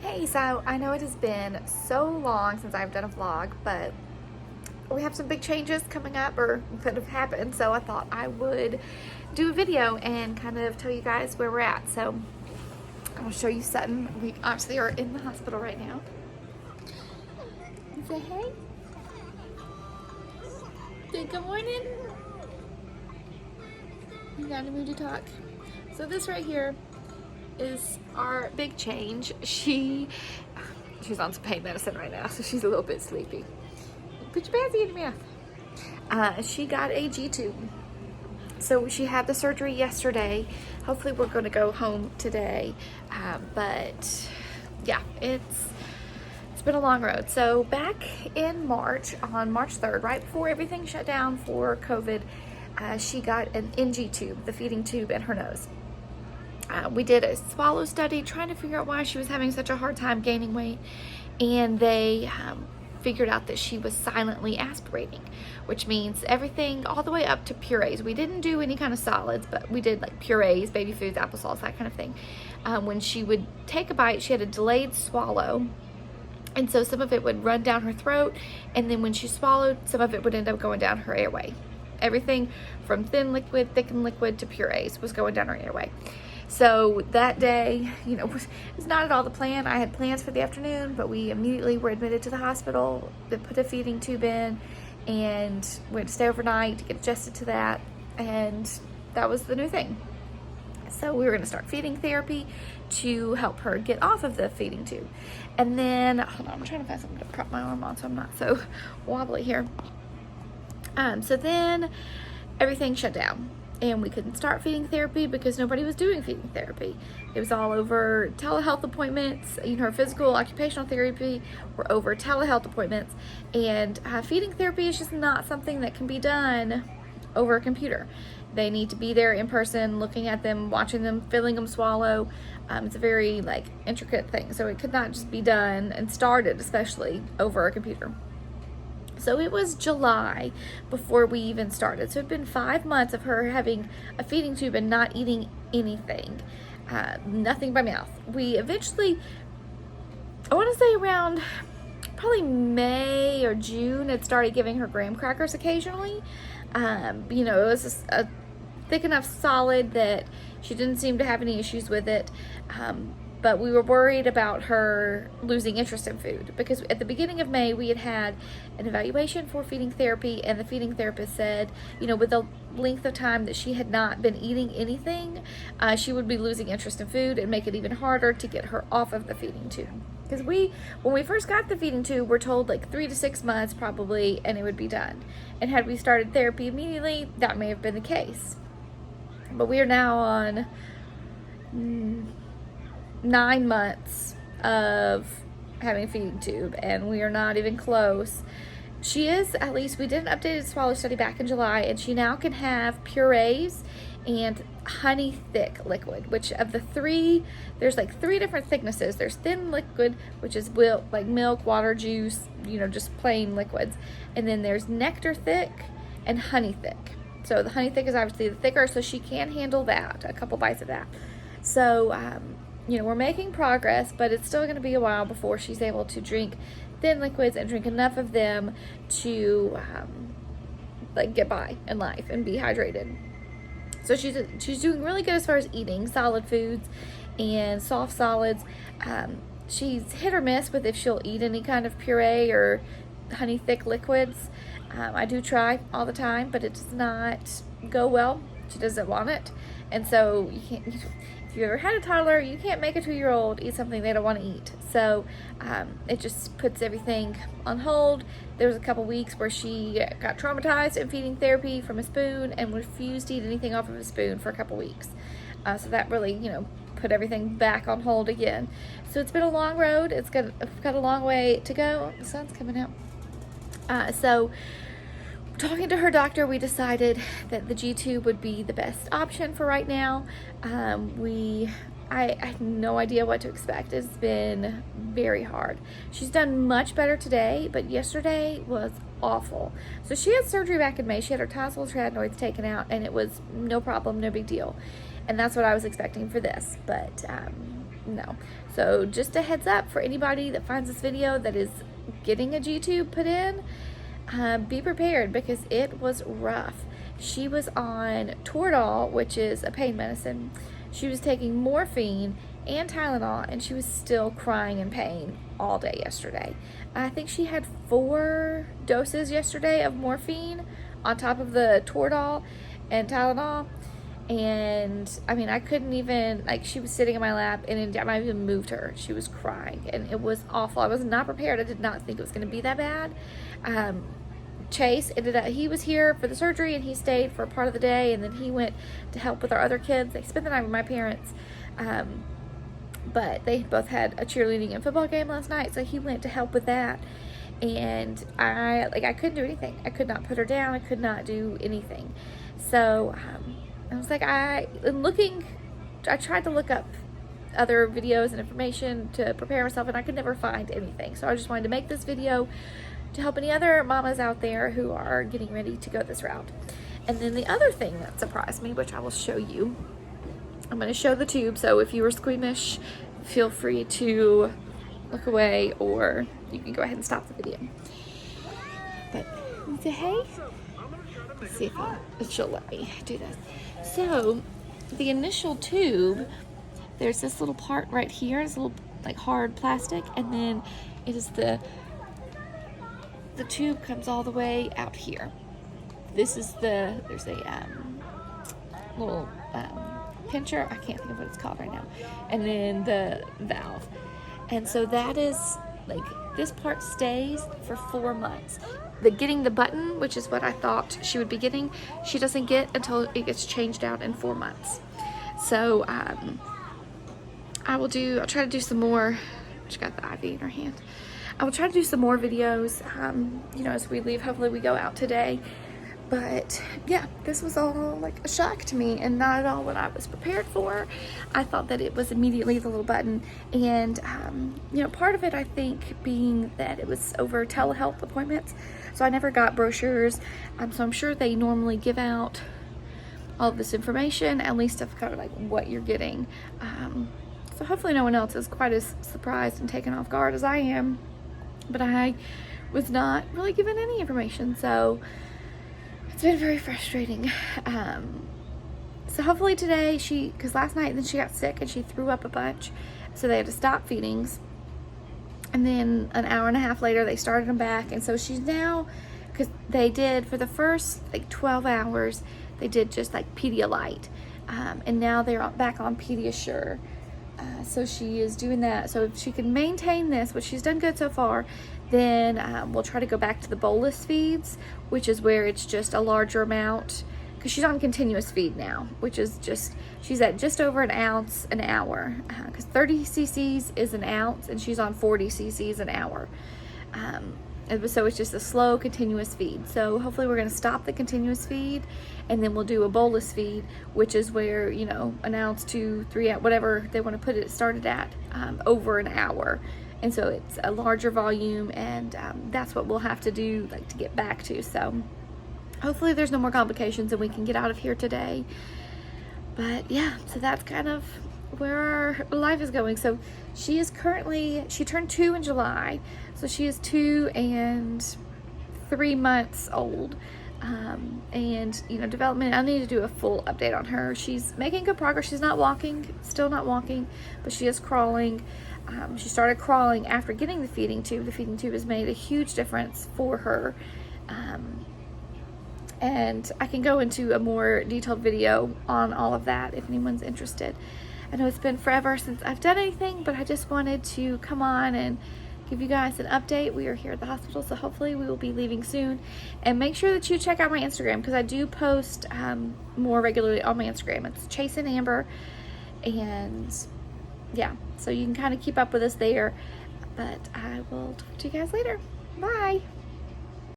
Hey, so I know it has been so long since I've done a vlog, but we have some big changes coming up or that have happened, so I thought I would do a video and kind of tell you guys where we're at. So I'll show you Sutton. We obviously are in the hospital right now. Say hey. Say good morning. You got in the mood to talk. So this right here is our big change. She's on some pain medicine right now, so she's a little bit sleepy. Put your pansy in your mouth. She got a G tube. So she had the surgery yesterday. Hopefully we're going to go home today. But yeah, it's been a long road. So back in March, on March 3rd, right before everything shut down for COVID, she got an NG tube, the feeding tube in her nose. We did a swallow study trying to figure out why she was having such a hard time gaining weight, and they figured out that she was silently aspirating, which means everything all the way up to purees. We didn't do any kind of solids, but we did like purees, baby foods, applesauce, that kind of thing. When she would take a bite, she had a delayed swallow, and so some of it would run down her throat, and then when she swallowed, some of it would end up going down her airway. Everything from thin liquid, thickened liquid to purees was going down her airway. So that day, was not at all the plan. I had plans for the afternoon, but we immediately were admitted to the hospital. They put a feeding tube in, and we had to stay overnight to get adjusted to that, and that was the new thing. So we were going to start feeding therapy to help her get off of the feeding tube. And then, hold on, I'm trying to find something to prop my arm on so I'm not so wobbly here. So then everything shut down, and we couldn't start feeding therapy because nobody was doing feeding therapy. It was all over telehealth appointments. Her physical occupational therapy were over telehealth appointments, and feeding therapy is just not something that can be done over a computer. They need to be there in person, looking at them, watching them, feeling them swallow. It's a very intricate thing, so it could not just be done and started especially over a computer. So it was July before we even started. So it'd been 5 months of her having a feeding tube and not eating anything, nothing by mouth. We eventually, I want to say around probably May or June, had started giving her graham crackers occasionally. It was just a thick enough solid that she didn't seem to have any issues with it. But we were worried about her losing interest in food, because at the beginning of May we had an evaluation for feeding therapy, and the feeding therapist said, with the length of time that she had not been eating anything, she would be losing interest in food and make it even harder to get her off of the feeding tube. Because when we first got the feeding tube, we're told 3 to 6 months probably, and it would be done. And had we started therapy immediately, that may have been the case. But we are now on 9 months of having a feeding tube, and we are not even close. She is, at least we did an updated swallow study back in July, and she now can have purees and honey thick liquid, which of the three, there's 3 different thicknesses. There's thin liquid, which is like milk, water, juice, just plain liquids. And then there's nectar thick and honey thick. So the honey thick is obviously the thicker, so she can handle that, a couple bites of that. So, we're making progress, but it's still going to be a while before she's able to drink thin liquids and drink enough of them to get by in life and be hydrated. So she's doing really good as far as eating solid foods and soft solids. She's hit or miss with if she'll eat any kind of puree or honey thick liquids. I do try all the time, but it does not go well. She doesn't want it, and so you can't. If you ever had a toddler, you can't make a 2-year-old eat something they don't want to eat. So it just puts everything on hold. There was a couple weeks where she got traumatized in feeding therapy from a spoon and refused to eat anything off of a spoon for a couple weeks. So that really, put everything back on hold again. So it's been a long road. We've got a long way to go. The sun's coming out. So talking to her doctor, we decided that the G-tube would be the best option for right now. I had no idea what to expect. It's been very hard. She's done much better today, but yesterday was awful. So she had surgery back in May. She had her tonsils, her adenoids taken out, and it was no problem, no big deal. And that's what I was expecting for this. But no. So just a heads up for anybody that finds this video that is getting a G-tube put in, be prepared because it was rough. She was on Toradol, which is a pain medicine. She was taking morphine and Tylenol, and she was still crying in pain all day yesterday. I think she had 4 doses yesterday of morphine on top of the Toradol and Tylenol. And I mean, I couldn't even, like, she was sitting in my lap and I might even moved her. She was crying and it was awful. I was not prepared. I did not think it was going to be that bad. Chase ended up, he was here for the surgery and he stayed for a part of the day, and then he went to help with our other kids. They spent the night with my parents. But they both had a cheerleading and football game last night, so he went to help with that. And I couldn't do anything. I could not put her down. I could not do anything. So I was like, I tried to look up other videos and information to prepare myself, and I could never find anything. So I just wanted to make this video to help any other mamas out there who are getting ready to go this route. And then the other thing that surprised me, which I will show you, I'm going to show the tube, so if you were squeamish, feel free to look away, or you can go ahead and stop the video. But say hey. Let's see if she'll let me do this. So the initial tube, there's this little part right here. It's a little like hard plastic, and then it is the tube comes all the way out here. This is there's a little pincher. I can't think of what it's called right now. And then the valve. And so that is like, this part stays for 4 months. Getting the button, which is what I thought she would be getting, she doesn't get until it gets changed out in 4 months. So I'll try to do some more. She got the IV in her hand. I will try to do some more videos, you know, as we leave. Hopefully we go out today. But yeah, this was all like a shock to me and not at all what I was prepared for. I thought that it was immediately the little button, and you know, part of it I think being that it was over telehealth appointments, so I never got brochures. So I'm sure they normally give out all of this information, at least of kind of like what you're getting. So hopefully no one else is quite as surprised and taken off guard as I am, but I was not really given any information, so it's been very frustrating. So hopefully today because last night then she got sick and she threw up a bunch, so they had to stop feedings, and then an hour and a half later they started them back. And so she's now, because they did for the first like 12 hours they did just like Pedialyte, and now they're back on Pediasure. So she is doing that. So if she can maintain this, which she's done good so far, then we'll try to go back to the bolus feeds, which is where it's just a larger amount, because she's on continuous feed now, which is she's at just over an ounce an hour, because 30 cc's is an ounce and she's on 40 cc's an hour. And so it's just a slow continuous feed. So hopefully we're going to stop the continuous feed, and then we'll do a bolus feed, which is where, you know, an ounce to 3, whatever they want to put it started at, over an hour. And so it's a larger volume, and that's what we'll have to do, like, to get back to. So hopefully there's no more complications and we can get out of here today. But yeah, so that's kind of where our life is going. So she turned 2 in July, so she is 2 and 3 months old. And you know, development, I need to do a full update on her. She's making good progress. She's not walking, still not walking, but she is crawling. She started crawling after getting the feeding tube. The feeding tube has made a huge difference for her. And I can go into a more detailed video on all of that if anyone's interested. I know it's been forever since I've done anything, but I just wanted to come on and give you guys an update. We are here at the hospital, so hopefully we will be leaving soon. And make sure that you check out my Instagram, because I do post more regularly on my Instagram. It's Chasenamber, and yeah, so you can kind of keep up with us there. But I will talk to you guys later. Bye.